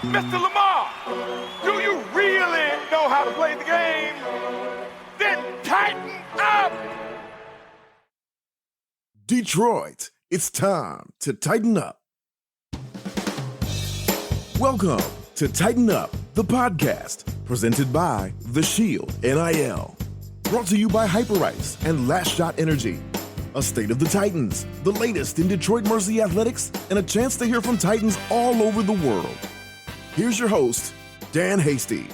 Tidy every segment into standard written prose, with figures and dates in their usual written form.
Mr. Lamar, do you really know how to play the game? Then tighten up! Detroit, it's time to tighten up. Welcome to Tighten Up, the podcast, presented by The Shield NIL. Brought to you by Hyperice and Last Shot Energy. A state of the Titans, the latest in Detroit Mercy athletics, and a chance to hear from Titans all over the world. Here's your host, Dan Hasty.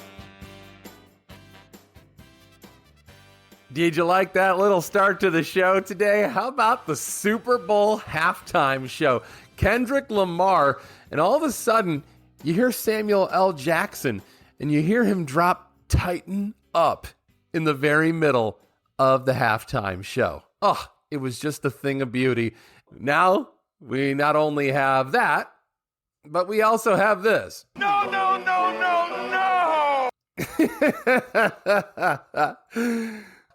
Did you like that little start to the show today? How about the Super Bowl halftime show? Kendrick Lamar, and all of a sudden, you hear Samuel L. Jackson, and you hear him drop Tighten Up in the very middle of the halftime show. Oh, it was just a thing of beauty. Now, we not only have that, but we also have this. No, no, no, no, no!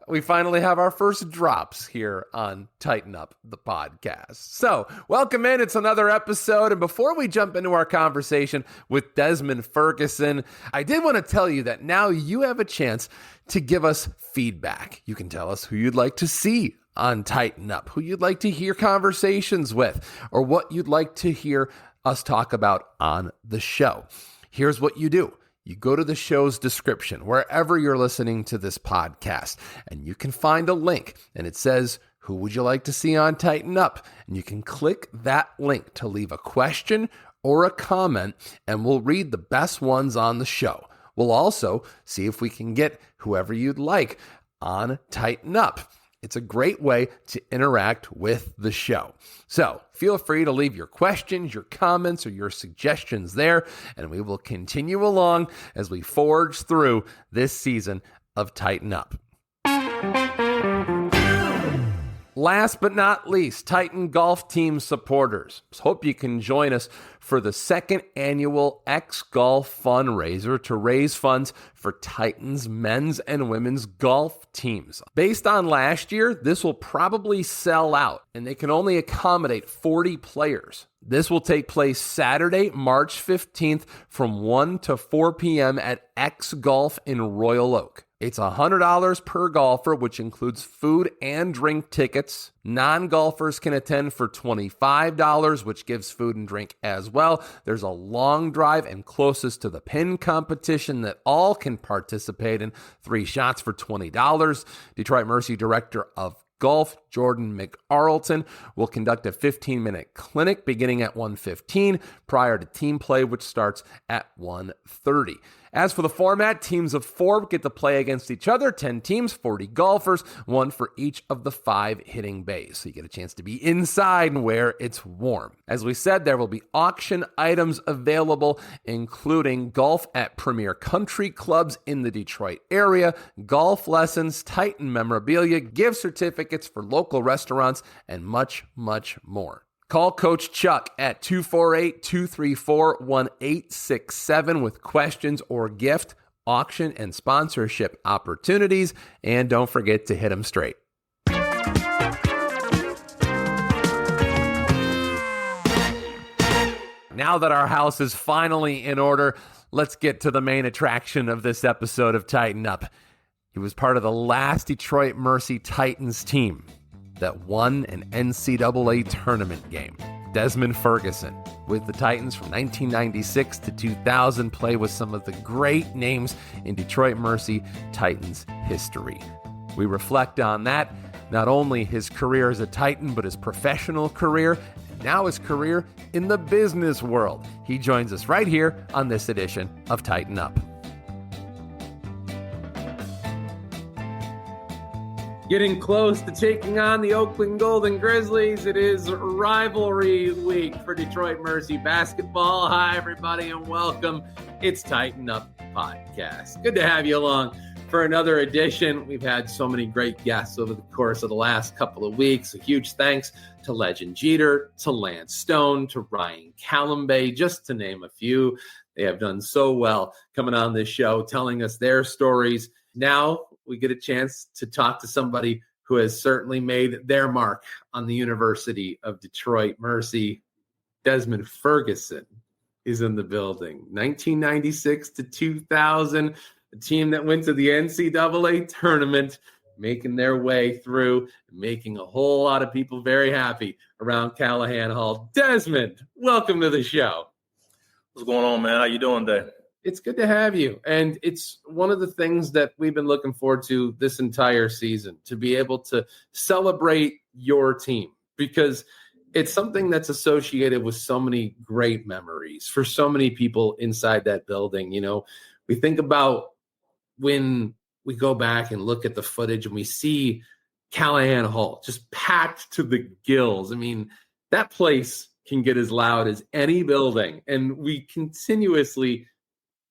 We finally have our first drops here on Tighten Up, the podcast. So, welcome in. It's another episode. And before we jump into our conversation with Desmond Ferguson, I did want to tell you that now you have a chance to give us feedback. You can tell us who you'd like to see on Tighten Up, who you'd like to hear conversations with, or what you'd like to hear us talk about on the show. Here's what you do. You go to the show's description, wherever you're listening to this podcast, and you can find a link, and it says, who would you like to see on Tighten Up? And you can click that link to leave a question or a comment, and we'll read the best ones on the show. We'll also see if we can get whoever you'd like on Tighten Up. It's a great way to interact with the show. So feel free to leave your questions, your comments, or your suggestions there, and we will continue along as we forge through this season of Tighten Up. Last but not least, Titan Golf Team supporters. Hope you can join us for the second annual X Golf fundraiser to raise funds for Titans men's and women's golf teams. Based on last year, this will probably sell out, and they can only accommodate 40 players. This will take place Saturday, March 15th from 1 to 4 p.m. at X Golf in Royal Oak. It's $100 per golfer, which includes food and drink tickets. Non-golfers can attend for $25, which gives food and drink as well. There's a long drive and closest to the pin competition that all can participate in. 3 shots for $20. Detroit Mercy Director of Golf, Jordan McArleton, will conduct a 15-minute clinic beginning at 1:15 prior to team play, which starts at 1:30. As for the format, teams of 4 get to play against each other, 10 teams, 40 golfers, 1 for each of the 5 hitting bays. So you get a chance to be inside where it's warm. As we said, there will be auction items available, including golf at premier country clubs in the Detroit area, golf lessons, Titan memorabilia, gift certificates for local restaurants, and much, much more. Call Coach Chuck at 248-234-1867 with questions or gift, auction, and sponsorship opportunities. And don't forget to hit them straight. Now that our house is finally in order, let's get to the main attraction of this episode of Tighten Up. He was part of the last Detroit Mercy Titans team that won an NCAA Tournament game. Desmond Ferguson, with the Titans from 1996 to 2000, played with some of the great names in Detroit Mercy Titans history. We reflect on that, not only his career as a Titan, but his professional career, and now his career in the business world. He joins us right here on this edition of Tighten Up. Getting close to taking on the Oakland Golden Grizzlies. It is rivalry week for Detroit Mercy basketball. Hi, everybody, and welcome. It's Tighten Up Podcast. Good to have you along for another edition. We've had so many great guests over the course of the last couple of weeks. A huge thanks to Legend Jeter, to Lance Stone, to Ryan Callambay, just to name a few. They have done so well coming on this show, telling us their stories. Now we get a chance to talk to somebody who has certainly made their mark on the University of Detroit Mercy, Desmond Ferguson. is in the building. 1996 to 2000, a team that went to the NCAA Tournament, making their way through, making a whole lot of people very happy around Calihan Hall. Desmond, welcome to the show. What's going on, man? How you doing today? It's good to have you. And it's one of the things that we've been looking forward to this entire season, to be able to celebrate your team, because it's something that's associated with so many great memories for so many people inside that building. You know, we think about when we go back and look at the footage and we see Calihan Hall just packed to the gills. I mean, that place can get as loud as any building. And we continuously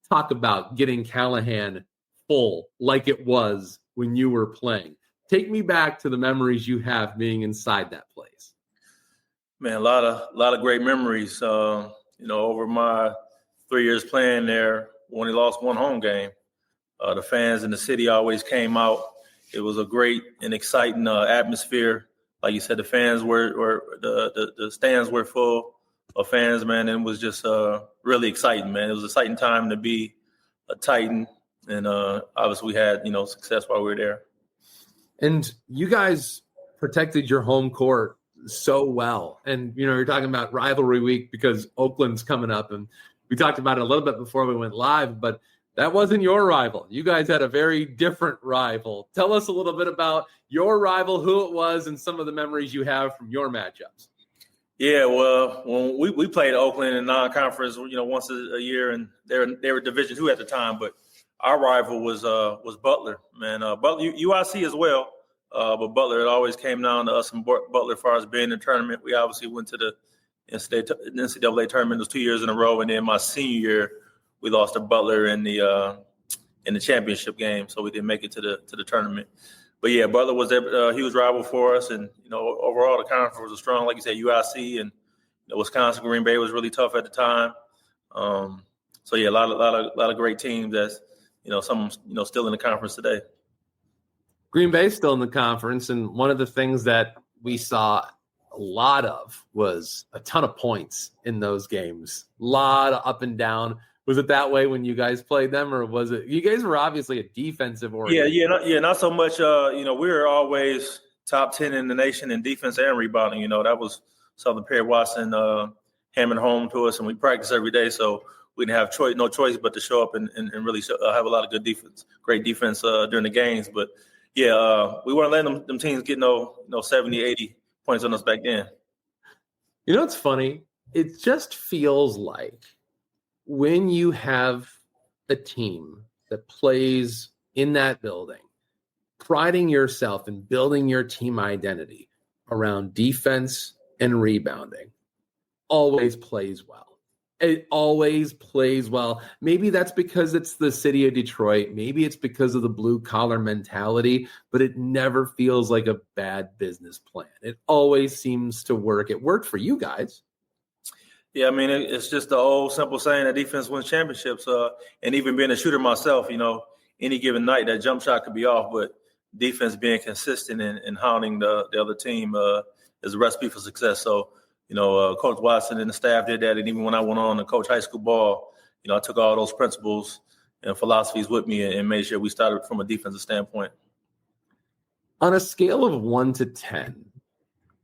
talk about getting Calihan full like it was when you were playing. Take me back to the memories you have being inside that place. Man, a lot of great memories. Over my 3 years playing there, we only lost one home game. The fans in the city always came out. It was a great and exciting atmosphere. Like you said, the fans the stands were full of fans, man. And it was just really exciting, man. It was an exciting time to be a Titan. And obviously we had, success while we were there. And you guys protected your home court so well. And, you're talking about rivalry week because Oakland's coming up. And we talked about it a little bit before we went live, but that wasn't your rival. You guys had a very different rival. Tell us a little bit about your rival, who it was, and some of the memories you have from your matchups. Yeah, well, when we played Oakland in non-conference, once a year, and they were Division II at the time, but our rival was Butler, man. Butler, UIC as well, but Butler, it always came down to us and Butler as far as being in the tournament. We obviously went to the NCAA tournament. It was 2 years in a row, and then my senior year, we lost to Butler in the championship game, so we didn't make it to the tournament. But yeah, Butler was a huge rival for us, and overall the conference was strong. Like you said, UIC and Wisconsin, Green Bay was really tough at the time. So yeah, a lot of great teams that's some still in the conference today. Green Bay's still in the conference, and one of the things that we saw a lot of was a ton of points in those games. A lot of up and down. Was it that way when you guys played them, or was it – you guys were obviously a defensive organization. Not so much. We were always top 10 in the nation in defense and rebounding. That was something Perry Watson hammered home to us, and we practiced every day. So we didn't have no choice but to show up and really have a lot of good defense, great defense during the games. But, yeah, we weren't letting them teams get 70, 80 points on us back then. It's funny. It just feels like – when you have a team that plays in that building, priding yourself in building your team identity around defense and rebounding, always plays well. It always plays well. Maybe that's because it's the city of Detroit. Maybe it's because of the blue-collar mentality, but it never feels like a bad business plan. It always seems to work. It worked for you guys. Yeah, I mean, it's just the old simple saying that defense wins championships. And even being a shooter myself, any given night that jump shot could be off, but defense being consistent and hounding the other team is a recipe for success. So, Coach Watson and the staff did that. And even when I went on to coach high school ball, I took all those principles and philosophies with me and made sure we started from a defensive standpoint. On a scale of 1 to 10,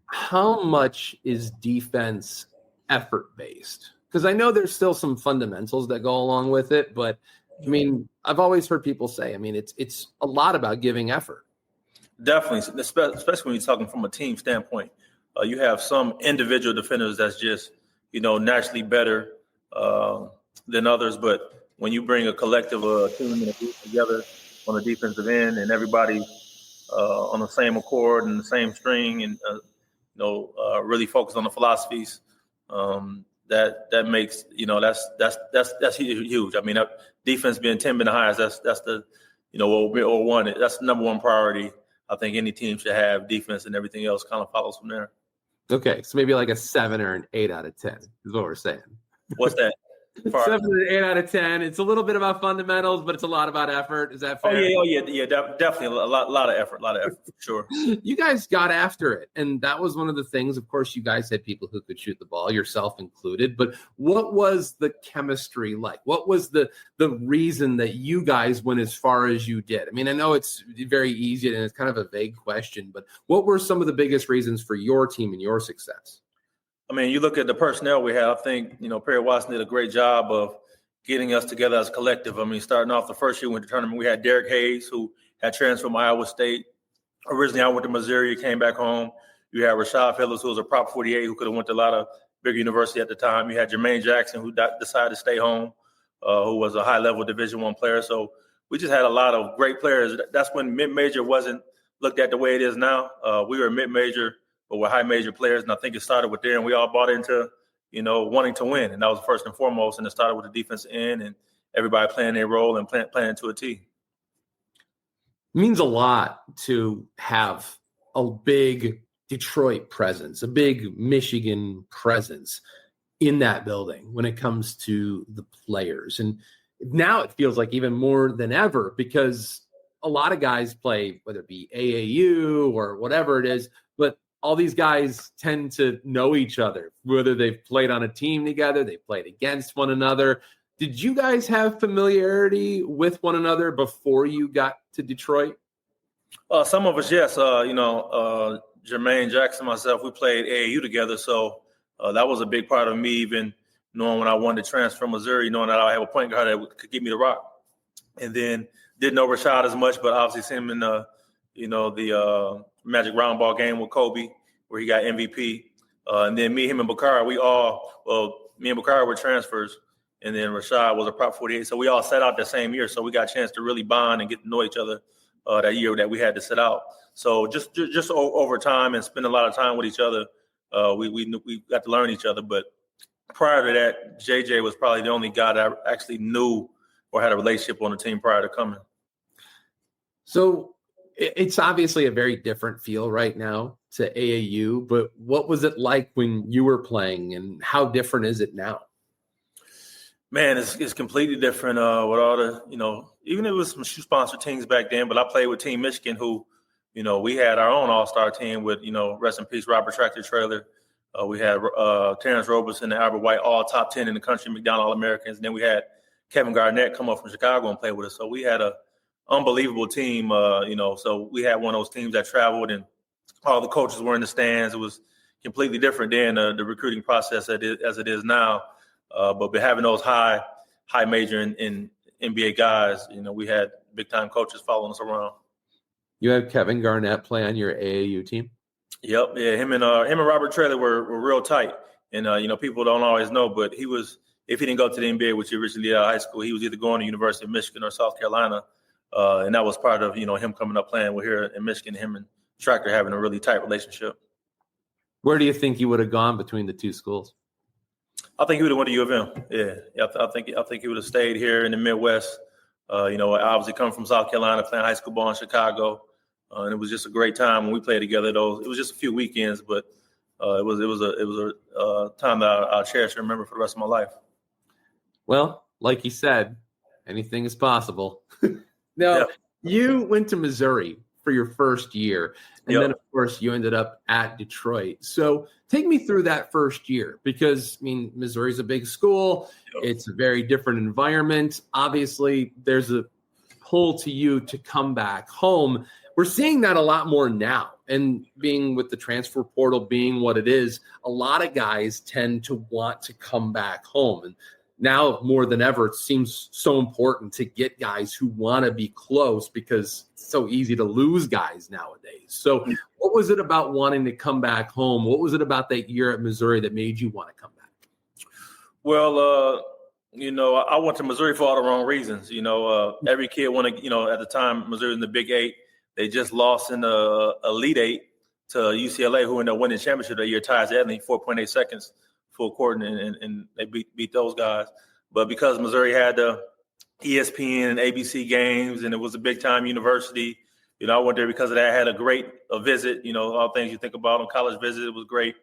how much is defense effort-based? Because I know there's still some fundamentals that go along with it, but I mean, I've always heard people say, it's a lot about giving effort. Definitely, especially when you're talking from a team standpoint. You have some individual defenders that's just, naturally better than others, but when you bring a collective team and a group together on the defensive end and everybody on the same accord and the same string and really focus on the philosophies, that makes that's huge. I mean, defense being 10 been the highest. That's the or one. That's the number one priority. I think any team should have defense, and everything else kind of follows from there. Okay, so maybe like a 7 or an 8 out of 10 is what we're saying. What's that? Far. 7 to 8 out of 10. It's a little bit about fundamentals, but it's a lot about effort. Is that fair? Definitely a lot of effort, for sure. You guys got after it, and that was one of the things. Of course, you guys had people who could shoot the ball, yourself included. But what was the chemistry like? What was the reason that you guys went as far as you did? I mean, I know it's very easy and it's kind of a vague question, but what were some of the biggest reasons for your team and your success? I mean, you look at the personnel we had. I think Perry Watson did a great job of getting us together as a collective. I mean, starting off the first year we went to tournament, we had Derek Hayes, who had transferred from Iowa State. Originally, I went to Missouri, came back home. You had Rashad Phillips, who was a Prop 48, who could have went to a lot of bigger university at the time. You had Jermaine Jackson, who decided to stay home, who was a high-level Division I player. So we just had a lot of great players. That's when mid-major wasn't looked at the way it is now. We were mid-major, but we're high-major players, and I think it started with there, and we all bought into, wanting to win, and that was first and foremost, and it started with the defensive end and everybody playing their role and playing to a T. It means a lot to have a big Detroit presence, a big Michigan presence in that building when it comes to the players. And now it feels like even more than ever because a lot of guys play, whether it be AAU or whatever it is, but all these guys tend to know each other, whether they've played on a team together, they played against one another. Did you guys have familiarity with one another before you got to Detroit? Some of us, yes. Jermaine Jackson, myself, we played AAU together. So that was a big part of me, even knowing when I wanted to transfer from Missouri, knowing that I have a point guard that could get me the rock. And then didn't know Rashad as much, but obviously seen him in the Magic Round Ball game with Kobe, where he got MVP. And then him and Bakari, me and Bakari were transfers. And then Rashad was a Prop 48. So we all sat out the same year. So we got a chance to really bond and get to know each other that year that we had to sit out. So just over time and spend a lot of time with each other, we got to learn each other. But prior to that, JJ was probably the only guy that I actually knew or had a relationship on the team prior to coming. So it's obviously a very different feel right now to AAU, but what was it like when you were playing and how different is it now? Man, it's completely different with all the, even it was some shoe sponsor teams back then, but I played with Team Michigan who, we had our own all-star team with, rest in peace, Robert Tractor Trailer. We had Terrence Roberson and Albert White, all top 10 in the country, McDonald All-Americans. And then we had Kevin Garnett come up from Chicago and play with us. So we had a unbelievable team, so we had one of those teams that traveled and all the coaches were in the stands. It was completely different than the recruiting process as it is now. But having those high major in NBA guys, we had big time coaches following us around. You had Kevin Garnett play on your AAU team? Yep. Yeah. Him and Robert Traylor were real tight. And, people don't always know, but he was, if he didn't go to the NBA, which he originally did out of high school, he was either going to University of Michigan or South Carolina. And that was part of, him coming up playing with here in Michigan, him and Tractor having a really tight relationship. Where do you think he would have gone between the two schools? I think he would have went to U of M. Yeah. I think he would have stayed here in the Midwest. Obviously coming from South Carolina, playing high school ball in Chicago. And it was just a great time when we played together. It was just a few weekends, but it was a time that I'll cherish and remember for the rest of my life. Well, like you said, anything is possible. Now, You went to Missouri for your first year, and then, of course, you ended up at Detroit. So take me through that first year because, Missouri's a big school. It's a very different environment. Obviously, there's a pull to you to come back home. We're seeing that a lot more now. And being with the transfer portal being what it is, a lot of guys tend to want to come back home. And now more than ever, it seems so important to get guys who want to be close because it's so easy to lose guys nowadays. So what was it about wanting to come back home? What was it about that year at Missouri that made you want to come back? Well, I went to Missouri for all the wrong reasons. Every kid wanted, at the time, Missouri was in the Big Eight. They just lost in the Elite Eight to UCLA, who ended up winning the championship that year, Tyus Edley, 4.8 seconds full court, and they beat those guys. But because Missouri had the ESPN and ABC games, and it was a big-time university, I went there because of that. I had a great visit, all things you think about on college visit. It was great.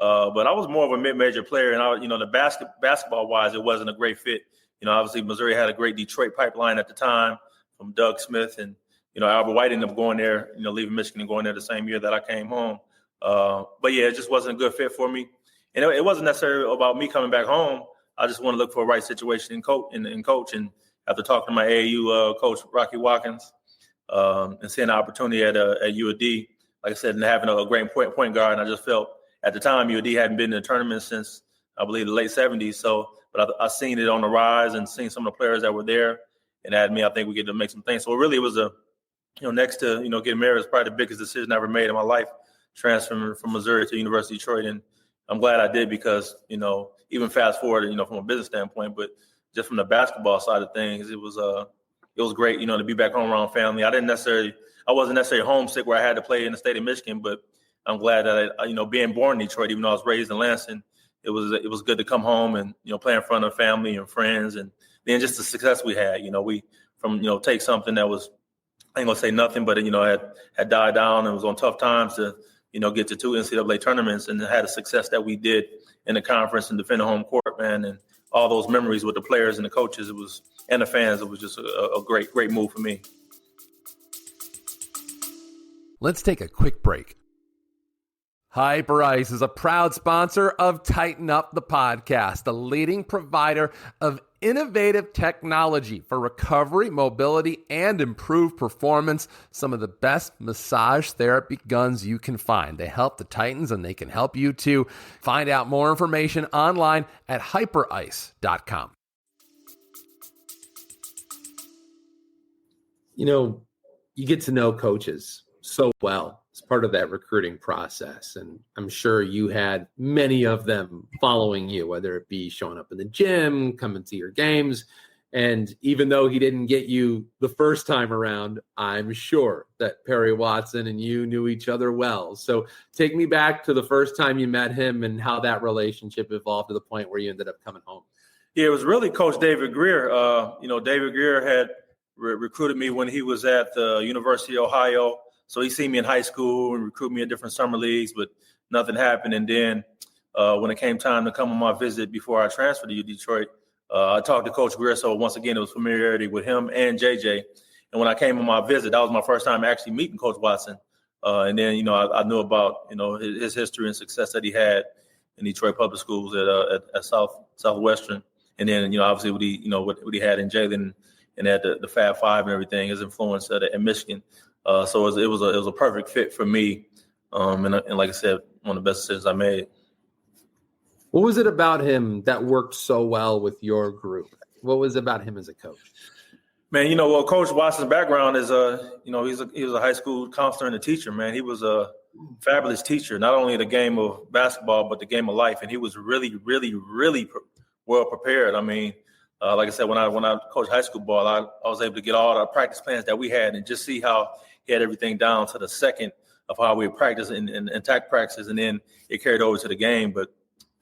But I was more of a mid-major player, and the basketball-wise, it wasn't a great fit. Obviously Missouri had a great Detroit pipeline at the time from Doug Smith, and Albert White ended up going there, leaving Michigan and going there the same year that I came home. But yeah, it just wasn't a good fit for me, and it wasn't necessarily about me coming back home. I just want to look for a right situation in coach. And after talking to my AAU coach Rocky Watkins, and seeing the opportunity at UAD, like I said, and having a great point guard, and I just felt at the time UAD hadn't been in the tournament since I believe the late '70s. So, but I seen it on the rise and seen some of the players that were there, and had me. I think we get to make some things. So really, it was next to getting married was probably the biggest decision I ever made in my life, transferring from Missouri to University of Detroit, and I'm glad I did because even fast forward, from a business standpoint, but just from the basketball side of things, it was great, to be back home around family. I wasn't necessarily homesick where I had to play in the state of Michigan, but I'm glad that being born in Detroit, even though I was raised in Lansing, it was good to come home and play in front of family and friends, and then just the success we had. We take something that was, I ain't gonna say nothing, but had died down and was on tough times to get to 2 NCAA tournaments and had a success that we did in the conference and defend the home court, man, and all those memories with the players and the coaches, and the fans. It was just a great move for me. Let's take a quick break. Hyperice is a proud sponsor of Tighten Up the Podcast, the leading provider of innovative technology for recovery, mobility, and improved performance. Some of the best massage therapy guns you can find. They help the Titans, and they can help you too. Find out more information online at hyperice.com. You get to know coaches so well. It's part of that recruiting process. And I'm sure you had many of them following you, whether it be showing up in the gym, coming to your games. And even though he didn't get you the first time around, I'm sure that Perry Watson and you knew each other well. So take me back to the first time you met him and how that relationship evolved to the point where you ended up coming home. Yeah, it was really Coach David Greer. David Greer had recruited me when he was at the University of Ohio. So he seen me in high school and recruited me in different summer leagues, but nothing happened. And then when it came time to come on my visit before I transferred to Detroit, I talked to Coach Greer. So once again, it was familiarity with him and JJ. And when I came on my visit, that was my first time actually meeting Coach Watson. And then, I knew about, his history and success that he had in Detroit public schools at Southwestern. And then, obviously what he had in Jalen and at the Fab Five and everything, his influence at Michigan. So it was a perfect fit for me, and like I said, one of the best decisions I made. What was it about him that worked so well with your group? What was it about him as a coach? Man, Coach Watson's background is he was a high school counselor and a teacher. Man, he was a fabulous teacher, not only the game of basketball but the game of life, and he was really, really, really well prepared. I mean. Like I said, when I coached high school ball, I was able to get all the practice plans that we had and just see how he had everything down to the second of how we practice and attack practices, and then it carried over to the game. But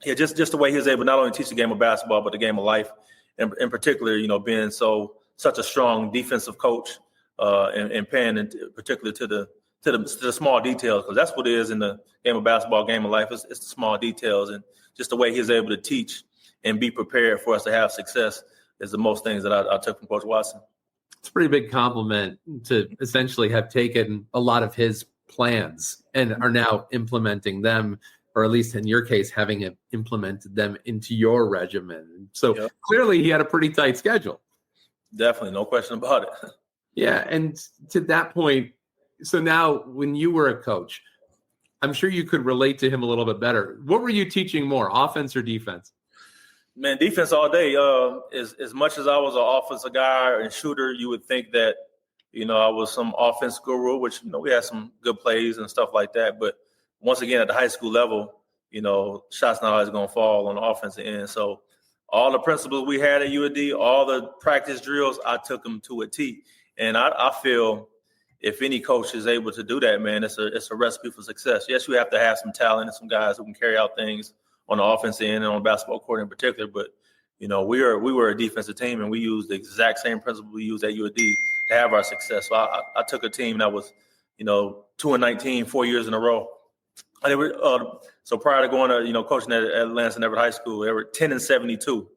yeah, just the way he was able not only to teach the game of basketball but the game of life, and in particular, being such a strong defensive coach, and paying particularly to the small details, because that's what it is in the game of basketball, game of life. It's the small details, and just the way he was able to teach and be prepared for us to have success is the most things that I took from Coach Watson. It's a pretty big compliment to essentially have taken a lot of his plans and are now implementing them, or at least in your case, having implemented them into your regimen. So Clearly he had a pretty tight schedule. Definitely, no question about it. Yeah, and to that point, so now when you were a coach, I'm sure you could relate to him a little bit better. What were you teaching more, offense or defense? Man, defense all day. As much as I was an offensive guy and shooter, you would think that, I was some offense guru, which, we had some good plays and stuff like that. But once again, at the high school level, shots not always going to fall on the offensive end. So all the principles we had at UAD, all the practice drills, I took them to a T. And I feel if any coach is able to do that, man, it's a recipe for success. Yes, you have to have some talent and some guys who can carry out things on the offensive end and on the basketball court in particular. But, we were a defensive team, and we used the exact same principle we used at UAD to have our success. So I took a team that was, 2-19, 4 years in a row. They were so prior to going to coaching at Lansing Everett High School, they were 10-72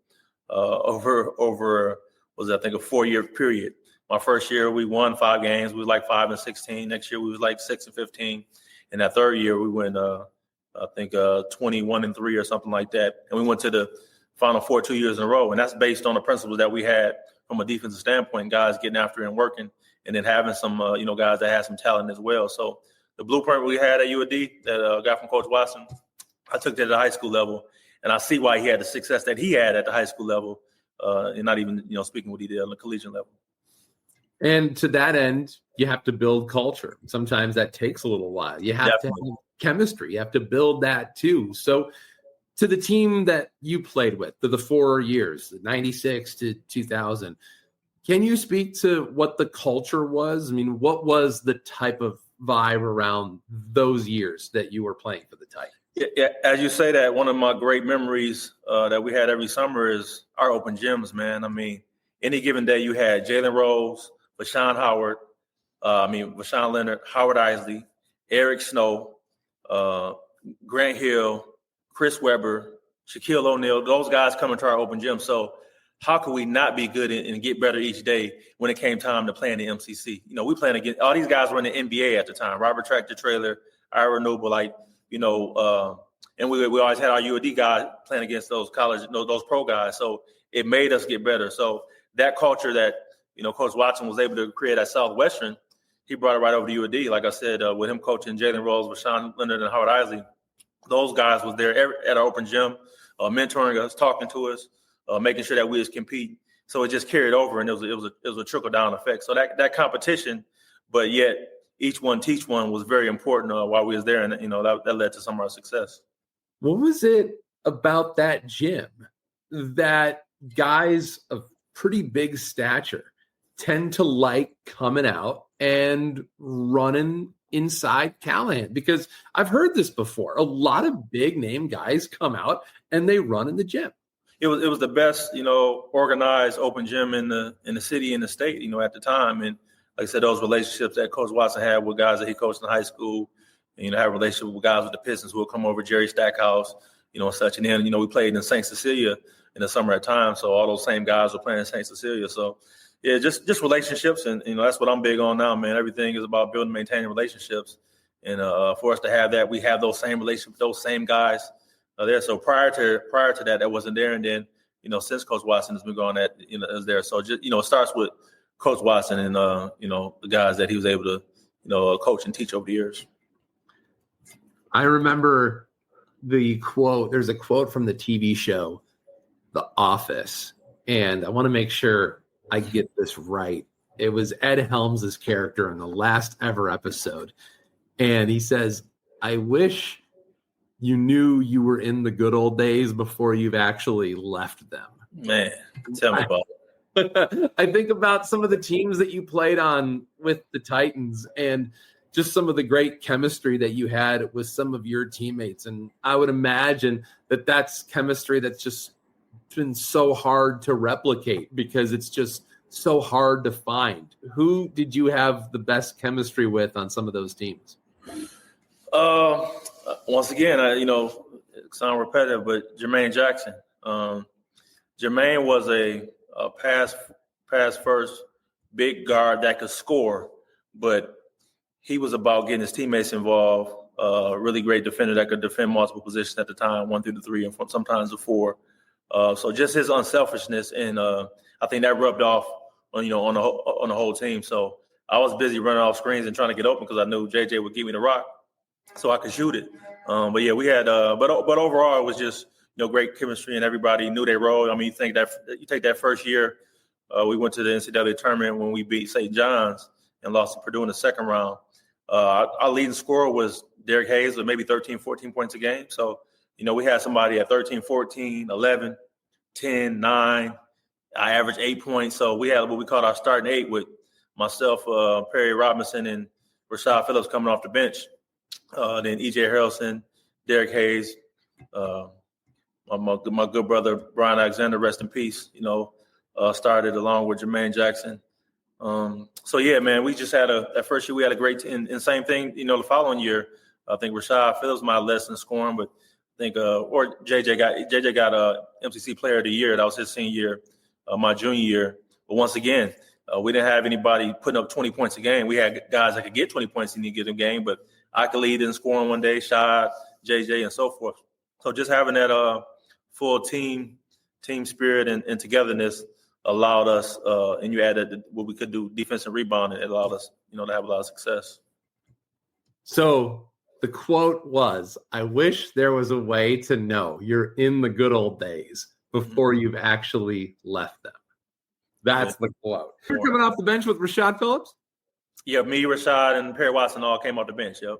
over was I think a 4-year period. My first year we won 5 games. We was like 5-16. Next year we was like 6-15. And that third year we went I think 21-3 or something like that. And we went to the Final Four 2 years in a row. And that's based on the principles that we had from a defensive standpoint, guys getting after it and working, and then having some guys that had some talent as well. So the blueprint we had at UAD that got from Coach Watson, I took that at the high school level, and I see why he had the success that he had at the high school level, and not even speaking what he did on the collegiate level. And to that end, you have to build culture. Sometimes that takes a little while. You have to have chemistry. You have to build that too. So to the team that you played with, to the 4 years, 96 to 2000, can you speak to what the culture was? I mean, what was the type of vibe around those years that you were playing for the Titans? Yeah, as you say that, one of my great memories that we had every summer is our open gyms, man. I mean, any given day you had Jalen Rose, Vashawn Leonard, Howard Isley, Eric Snow, Grant Hill, Chris Webber, Shaquille O'Neal, those guys coming to our open gym. So how could we not be good and get better each day when it came time to play in the MCC? We playing against all these guys were in the NBA at the time. Robert Tractor Trailer, Ira Noble, and we always had our UAD guys playing against those college, those pro guys. So it made us get better. So that culture that Coach Watson was able to create at Southwestern, he brought it right over to UAD. Like I said, with him coaching Jalen Rose, Vashawn Leonard, and Howard Isley, those guys was there at our open gym, mentoring us, talking to us, making sure that we was competing. So it just carried over, and it was a trickle down effect. So that competition, but yet each one teach one was very important while we was there, and that led to some of our success. What was it about that gym that guys of pretty big stature tend to like coming out and running inside Calihan? Because I've heard this before. A lot of big name guys come out and they run in the gym. It was the best, organized open gym in the city and the state, at the time. And like I said, those relationships that Coach Watson had with guys that he coached in high school, and, have a relationship with guys with the Pistons who would come over, Jerry Stackhouse, and such. And then, we played in St. Cecilia in the summer at times. So all those same guys were playing in St. Cecilia. So yeah, just relationships. And, that's what I'm big on now, man. Everything is about building, maintaining relationships. And for us to have that, we have those same relationships, those same guys there. So prior to that wasn't there. And then, since Coach Watson has been going, that, is there. So just, it starts with Coach Watson and, the guys that he was able to, coach and teach over the years. I remember the quote. There's a quote from the TV show, The Office. And I want to make sure I get this right. It was Ed Helms' character in the last ever episode. And he says, I wish you knew you were in the good old days before you've actually left them. Man, tell me about it. I think about some of the teams that you played on with the Titans and just some of the great chemistry that you had with some of your teammates. And I would imagine that that's chemistry that's just been so hard to replicate because it's just so hard to find. Who did you have the best chemistry with on some of those teams? Once again, it sounds repetitive, but Jermaine Jackson. Jermaine was a pass first big guard that could score, but he was about getting his teammates involved. Really great defender that could defend multiple positions at the time, 1 through 3 and sometimes the 4. So just his unselfishness, and I think that rubbed off on the whole team. So I was busy running off screens and trying to get open because I knew JJ would give me the rock, so I could shoot it. But yeah, we had. But overall, it was just great chemistry, and everybody knew their role. I mean, you take that first year, we went to the NCAA tournament when we beat St. John's and lost to Purdue in the second round. Our leading scorer was Derek Hayes with maybe 13, 14 points a game. So, we had somebody at 13, 14, 11, 10, 9. I averaged 8 points. So we had what we called our starting 8 with myself, Perry Robinson, and Rashad Phillips coming off the bench. Then E.J. Harrelson, Derek Hayes, my good brother, Brian Alexander, rest in peace, started along with Jermaine Jackson. So yeah, man, we just had that first year we had a great team. And same thing, the following year, I think Rashad Phillips might have less in scoring, but I think or JJ got MCC Player of the Year. That was his senior year, my junior year. But once again, we didn't have anybody putting up 20 points a game. We had guys that could get 20 points in any given game, but I could lead in scoring one day, Shad, JJ, and so forth. So just having that full team spirit and togetherness allowed us, and you added what we could do, defensive rebounding, it allowed us, to have a lot of success. So the quote was, I wish there was a way to know you're in the good old days before you've actually left them. That's the quote. You're coming off the bench with Rashad Phillips? Yeah, me, Rashad, and Perry Watson all came off the bench. Yep.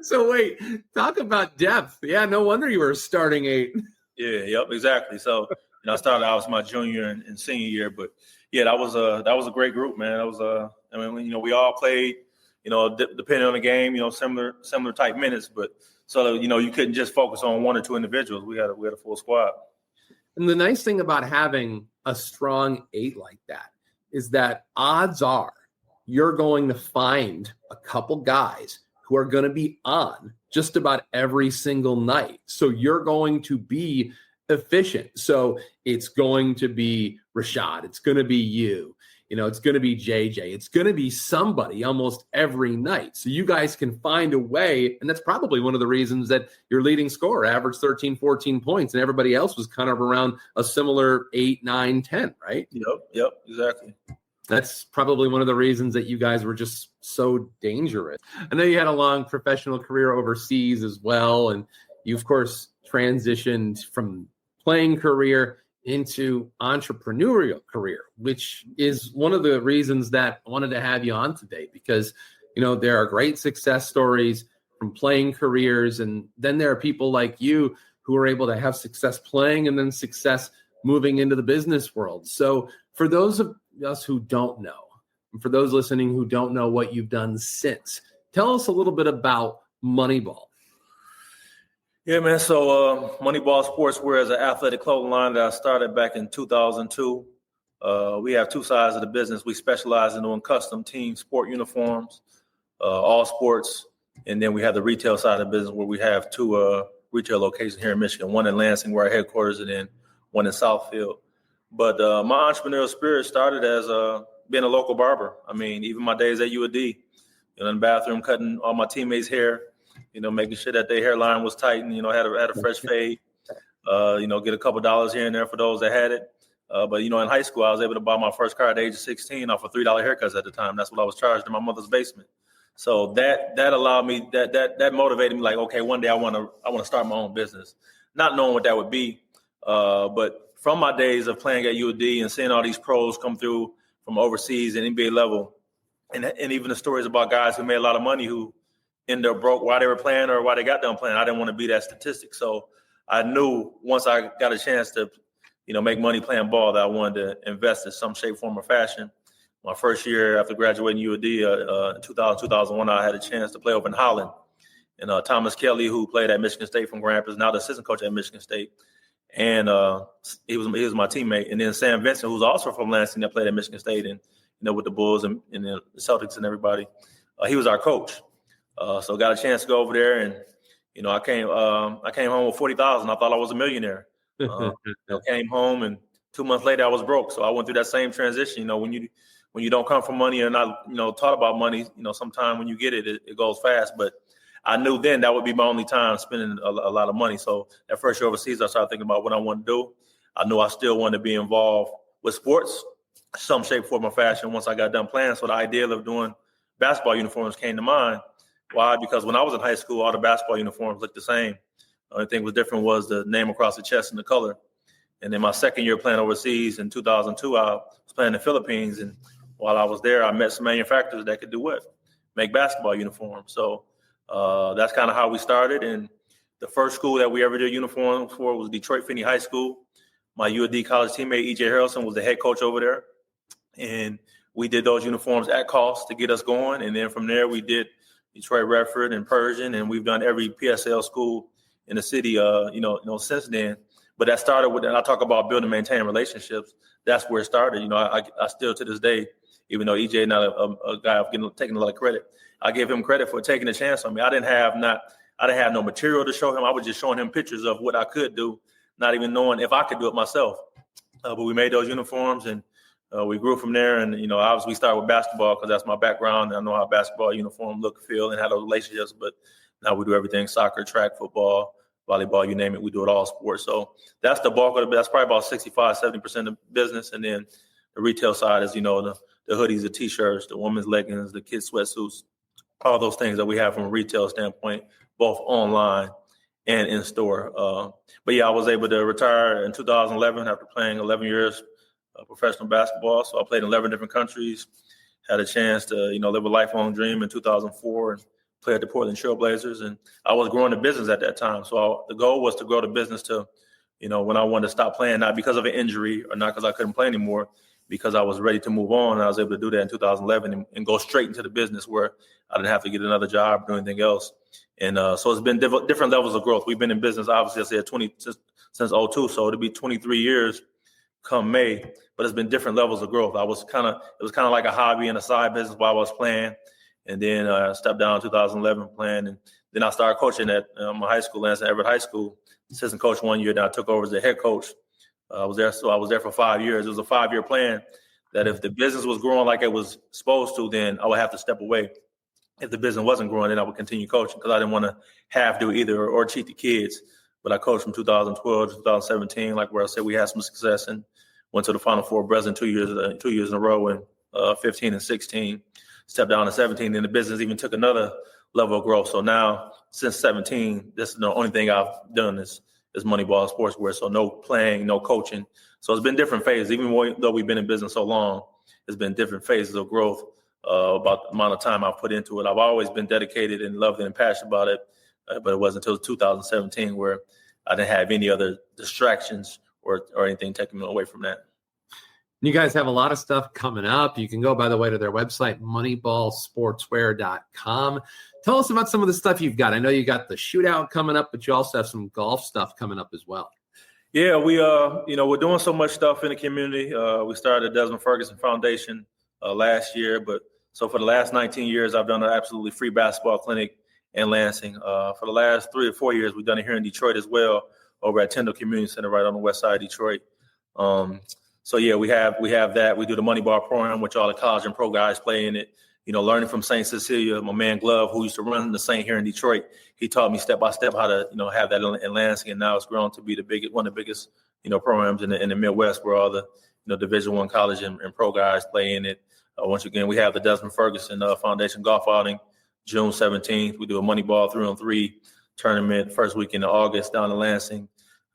So wait, talk about depth. Yeah, no wonder you were starting 8. Yeah, yep, exactly. So I started out as my junior and senior year, but yeah, that was a great group, man. That was we all played, depending on the game, similar type minutes, but so you couldn't just focus on one or two individuals. We had a full squad. And the nice thing about having a strong 8 like that is that odds are you're going to find a couple guys who are going to be on just about every single night. So you're going to be efficient. So it's going to be Rashad. It's going to be you. It's going to be JJ. It's going to be somebody almost every night. So you guys can find a way. And that's probably one of the reasons that your leading scorer averaged 13, 14 points and everybody else was kind of around a similar 8, 9, 10, right? Yep, exactly. That's probably one of the reasons that you guys were just so dangerous. I know you had a long professional career overseas as well. And you, of course, transitioned from playing career into entrepreneurial career, which is one of the reasons that I wanted to have you on today, because, there are great success stories from playing careers. And then there are people like you who are able to have success playing and then success moving into the business world. So for those of us who don't know, and for those listening who don't know what you've done since, tell us a little bit about Moneyball. Yeah, man. So Moneyball Sportswear is an athletic clothing line that I started back in 2002. We have two sides of the business. We specialize in doing custom team sport uniforms, all sports. And then we have the retail side of the business where we have 2 retail locations here in Michigan, one in Lansing where our headquarters, and then one in Southfield. But my entrepreneurial spirit started as being a local barber. I mean, even my days at UAD, in the bathroom, cutting all my teammates' hair, making sure that their hairline was tight and, had a fresh fade, get a couple dollars here and there for those that had it. But, in high school, I was able to buy my first car at the age of 16 off of $3 haircuts at the time. That's what I was charged in my mother's basement. So that allowed me, that motivated me, like, okay, one day I want to start my own business, not knowing what that would be. But from my days of playing at UAD and seeing all these pros come through from overseas and NBA level, and even the stories about guys who made a lot of money who ended up broke while they were playing or while they got done playing, I didn't want to be that statistic. So I knew once I got a chance to, make money playing ball, that I wanted to invest in some shape, form, or fashion. My first year after graduating UAD, in 2001, I had a chance to play over in Holland. And Thomas Kelly, who played at Michigan State from Grand Rapids, now the assistant coach at Michigan State. And he was my teammate. And then Sam Vincent, who's also from Lansing, that played at Michigan State and, with the Bulls and the Celtics and everybody. He was our coach. So got a chance to go over there, and I came home with $40,000. I thought I was a millionaire. Came home, and 2 months later I was broke. So I went through that same transition. When you don't come from money or not, taught about money, sometime when you get it, it goes fast. But I knew then that would be my only time spending a lot of money. So that first year overseas, I started thinking about what I wanted to do. I knew I still wanted to be involved with sports, some shape, form, or fashion once I got done playing. So the idea of doing basketball uniforms came to mind. Why? Because when I was in high school, all the basketball uniforms looked the same. The only thing that was different was the name across the chest and the color. And then my second year playing overseas in 2002, I was playing in the Philippines. And while I was there, I met some manufacturers that could do what? Make basketball uniforms. So that's kind of how we started. And the first school that we ever did uniforms for was Detroit Finney High School. My UAD college teammate, E.J. Harrelson, was the head coach over there. And we did those uniforms at cost to get us going. And then from there, we did Detroit, Redford, and Persian. And we've done every PSL school in the city, since then. But that started with, and I talk about building and maintaining relationships. that's where it started. I still to this day, even though EJ not a guy of taking a lot of credit, I give him credit for taking a chance on me. I didn't have no material to show him. I was just showing him pictures of what I could do, not even knowing if I could do it myself. But we made those uniforms, and we grew from there. And obviously we started with basketball because that's my background. I know how basketball uniform look, feel, and how those relationships. But now we do everything: soccer, track, football, volleyball, you name it. We do it all sports. So that's the bulk of it. That's probably about 65-70% of business. And then the retail side is, the hoodies, the T-shirts, the women's leggings, the kids' sweatsuits, all those things that we have from a retail standpoint, both online and in store. But yeah, I was able to retire in 2011 after playing 11 years professional basketball. So I played in 11 different countries, had a chance to, live a lifelong dream in 2004 and play at the Portland Trail Blazers. And I was growing the business at that time. So the goal was to grow the business to, when I wanted to stop playing, not because of an injury or not because I couldn't play anymore, because I was ready to move on. And I was able to do that in 2011 and go straight into the business where I didn't have to get another job or do anything else. And so it's been different levels of growth. We've been in business, obviously, I said since 02, so it'll be 23 years come May, but it's been different levels of growth. It was kind of like a hobby and a side business while I was playing. And then I stepped down in 2011 playing. And then I started coaching at my high school, Lansing Everett High School, assistant coach 1 year. Then I took over as the head coach. I was there for 5 years. It was a 5-year plan that if the business was growing like it was supposed to, then I would have to step away. If the business wasn't growing, then I would continue coaching because I didn't want to have to either or cheat the kids. But I coached from 2012 to 2017, like where I said we had some success and went to the Final Four Breslin 2 years in a row in 15 and 16. Stepped down to 17, and the business even took another level of growth. So now, since 17, this is the only thing I've done is Moneyball Sportswear. So no playing, no coaching. So it's been different phases. Even though we've been in business so long, it's been different phases of growth about the amount of time I've put into it. I've always been dedicated and loved it and passionate about it, but it wasn't until 2017 where I didn't have any other distractions or anything taking me away from that. You guys have a lot of stuff coming up. You can go, by the way, to their website, moneyballsportswear.com. Tell us about some of the stuff you've got. I know you got the shootout coming up, but you also have some golf stuff coming up as well. Yeah, we're doing so much stuff in the community. We started the Desmond Ferguson Foundation last year, but so for the last 19 years, I've done an absolutely free basketball clinic in Lansing. For the last 3 or 4 years, we've done it here in Detroit as well, over at Tyndall Community Center, right on the west side of Detroit. So yeah, we have that. We do the Moneyball program, which all the college and pro guys play in it. Learning from St. Cecilia, my man Glove, who used to run the St. here in Detroit, he taught me step by step how to, have that in Lansing, and now it's grown to be one of the biggest, programs in the Midwest, where all the, Division I college and pro guys play in it. Once again, we have the Desmond Ferguson Foundation Golf Outing, June 17th. We do a Moneyball 3-on-3 tournament first weekend of August down in Lansing.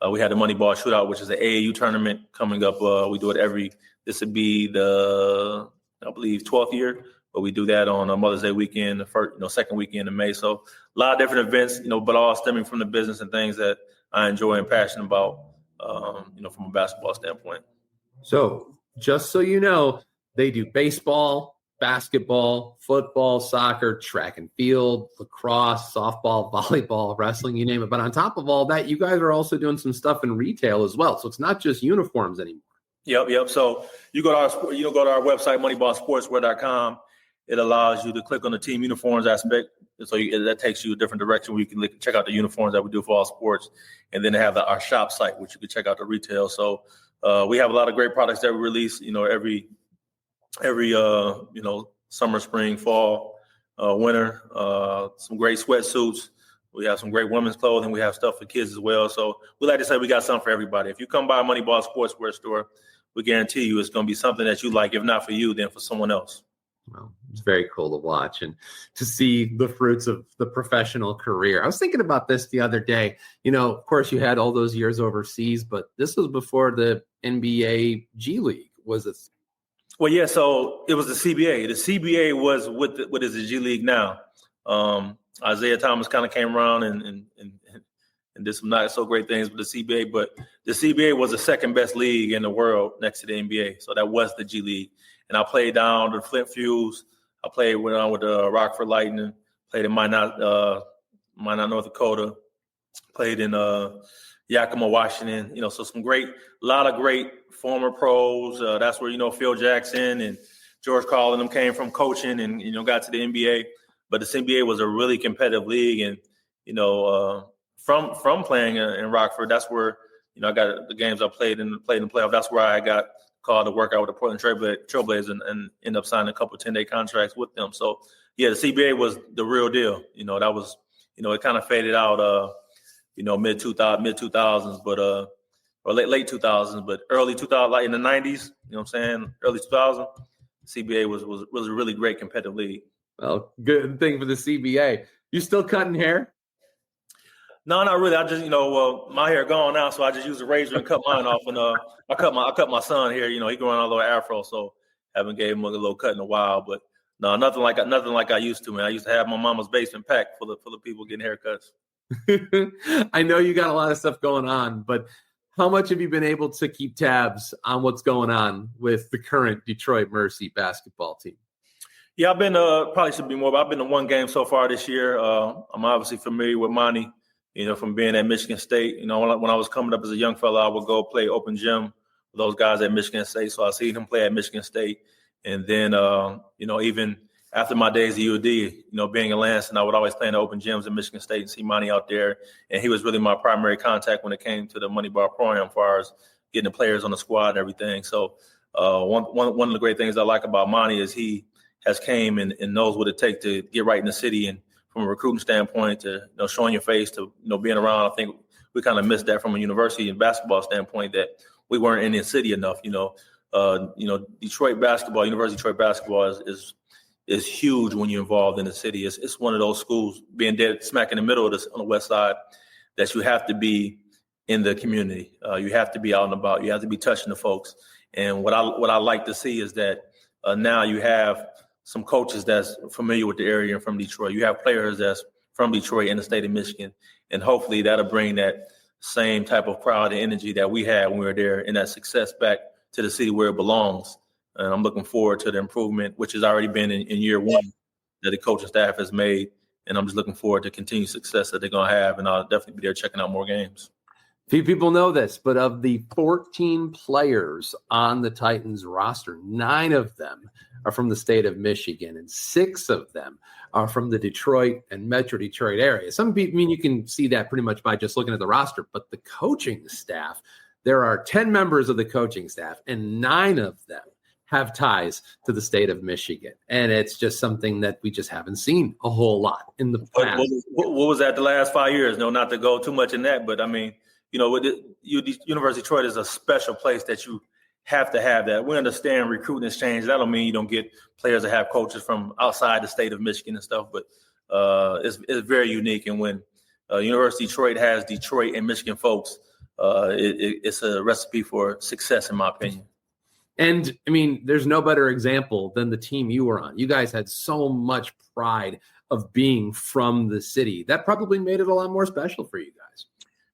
We had the Moneyball Shootout, which is an AAU tournament coming up. We do it this would be the, I believe, 12th year, but we do that on Mother's Day weekend, the first, second weekend in May. So a lot of different events, but all stemming from the business and things that I enjoy and passionate about, from a basketball standpoint. So just so you know, they do baseball, basketball, football, soccer, track and field, lacrosse, softball, volleyball, wrestling, you name it. But on top of all that, you guys are also doing some stuff in retail as well. So it's not just uniforms anymore. Yep. So you go to our website, moneyballsportswear.com. It allows you to click on the team uniforms aspect. So that takes you a different direction where you can check out the uniforms that we do for all sports. And then they have our shop site, which you can check out the retail. So we have a lot of great products that we release, every summer, spring, fall, winter, some great sweatsuits. We have some great women's clothing. We have stuff for kids as well. So we like to say we got something for everybody. If you come by a Moneyball Sportswear store, we guarantee you it's going to be something that you like. If not for you, then for someone else. Well, it's very cool to watch and to see the fruits of the professional career. I was thinking about this the other day. Of course, you had all those years overseas, but this was before the NBA G League. Was it? Well, yeah, so it was the CBA. The CBA was what is the G League now. Isaiah Thomas kind of came around and did some not so great things with the CBA, but the CBA was the second best league in the world next to the NBA. So that was the G League. And I played down the Flint Fuels. I went on with the Rockford Lightning, played in Minot, North Dakota, played in Yakima, Washington. So a lot of great former pros. That's where, Phil Jackson and George Karl and them came from coaching and, got to the NBA. But the NBA was a really competitive league. And, from playing in Rockford, that's where, I got the games I played in the playoff. That's where I got called to work out with the Portland Trailblazers and ended up signing a couple 10-day contracts with them. So, yeah, the CBA was the real deal. That was, it kind of faded out, mid 2000s, but or late 2000s, but early 2000, like in the 90s, early 2000s, CBA was a really great competitive league. Well, good thing for the CBA. You still cutting hair? No, not really. I just, my hair gone now, so I just use a razor and cut mine off. And I cut my son here. He growing a little afro, so haven't gave him a little cut in a while. But no, nothing like I used to, man. I used to have my mama's basement packed full of people getting haircuts. I know you got a lot of stuff going on, but how much have you been able to keep tabs on what's going on with the current Detroit Mercy basketball team? Yeah, I've been probably should be more, but I've been to one game so far this year. I'm obviously familiar with Monty, from being at Michigan State. When I was coming up as a young fella, I would go play open gym with those guys at Michigan State. So I seen him play at Michigan State. And then, even after my days at UD, being in Lansing, I would always play in the open gyms at Michigan State and see Monty out there. And he was really my primary contact when it came to the Moneyball program as far as getting the players on the squad and everything. So one of the great things I like about Monty is he has came and knows what it takes to get right in the city. And from a recruiting standpoint to, showing your face to, being around, I think we kind of missed that from a university and basketball standpoint that we weren't in the city enough. Detroit basketball, University of Detroit basketball is huge when you're involved in the city. It's one of those schools being dead smack in the middle of this on the west side that you have to be in the community. You have to be out and about. You have to be touching the folks. And what I like to see is that now you have some coaches that's familiar with the area and from Detroit. You have players that's from Detroit and the state of Michigan. And hopefully that'll bring that same type of crowd and energy that we had when we were there and that success back to the city where it belongs. And I'm looking forward to the improvement, which has already been in year one that the coaching staff has made. And I'm just looking forward to continued success that they're going to have. And I'll definitely be there checking out more games. Few people know this, but of the 14 players on the Titans roster, 9 of them are from the state of Michigan, and 6 of them are from the Detroit and Metro Detroit area. Some people, you can see that pretty much by just looking at the roster, but the coaching staff, there are 10 members of the coaching staff, and 9 of them have ties to the state of Michigan. And it's just something that we just haven't seen a whole lot in the past. What was that the last 5 years? No, not to go too much in that, but I mean, University of Detroit is a special place that you have to have that. We understand recruiting has changed. That don't mean you don't get players that have coaches from outside the state of Michigan and stuff, but it's very unique. And when University of Detroit has Detroit and Michigan folks, it's a recipe for success, in my opinion. And, there's no better example than the team you were on. You guys had so much pride of being from the city. That probably made it a lot more special for you guys.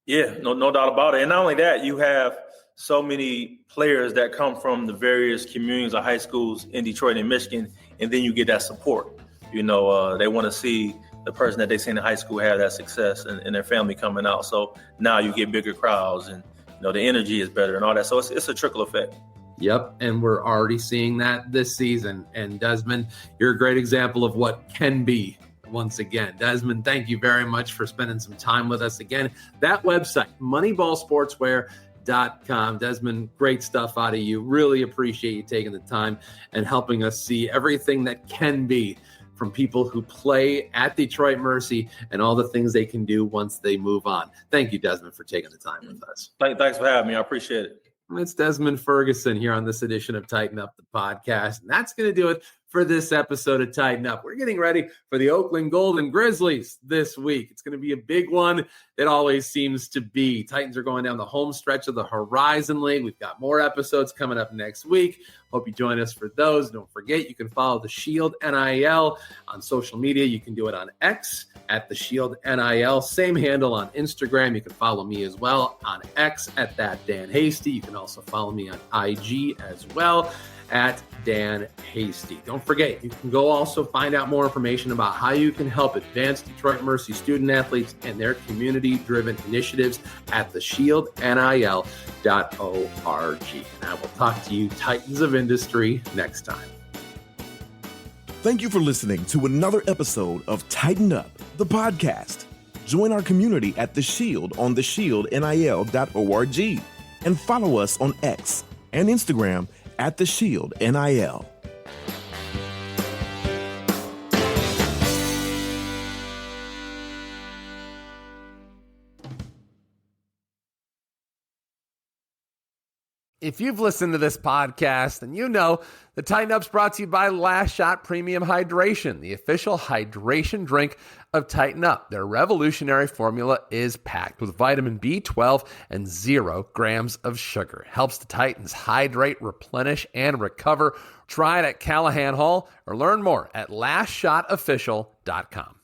Yeah, no doubt about it. And not only that, you have so many players that come from the various communities of high schools in Detroit and Michigan, and then you get that support. They want to see the person that they see in high school have that success and their family coming out. So now you get bigger crowds and, the energy is better and all that. So it's a trickle effect. Yep, and we're already seeing that this season. And Desmond, you're a great example of what can be once again. Desmond, thank you very much for spending some time with us again. That website, moneyballsportswear.com. Desmond, great stuff out of you. Really appreciate you taking the time and helping us see everything that can be from people who play at Detroit Mercy and all the things they can do once they move on. Thank you, Desmond, for taking the time with us. Thanks for having me. I appreciate it. It's Desmond Ferguson here on this edition of Tighten Up the Podcast. And that's going to do it for this episode of Tighten Up. We're getting ready for the Oakland Golden Grizzlies this week. It's going to be a big one. It always seems to be. Titans are going down the home stretch of the Horizon League. We've got more episodes coming up next week. Hope you join us for those. Don't forget, you can follow the Shield NIL on social media. You can do it on X at the Shield NIL. Same handle on Instagram. You can follow me as well on X at that Dan Hasty. You can also follow me on IG as well. at Dan Hasty. Don't forget, you can go also find out more information about how you can help advance Detroit Mercy student athletes and their community-driven initiatives at theshieldnil.org. And I will talk to you Titans of Industry next time. Thank you for listening to another episode of Tighten Up, the podcast. Join our community at The Shield on theshieldnil.org and follow us on X and Instagram at theshieldnil. If you've listened to this podcast, then you know the Tighten Up's brought to you by Last Shot Premium Hydration, the official hydration drink of Tighten Up. Their revolutionary formula is packed with vitamin B12 and 0 grams of sugar. It helps the Titans hydrate, replenish, and recover. Try it at Calihan Hall or learn more at lastshotofficial.com.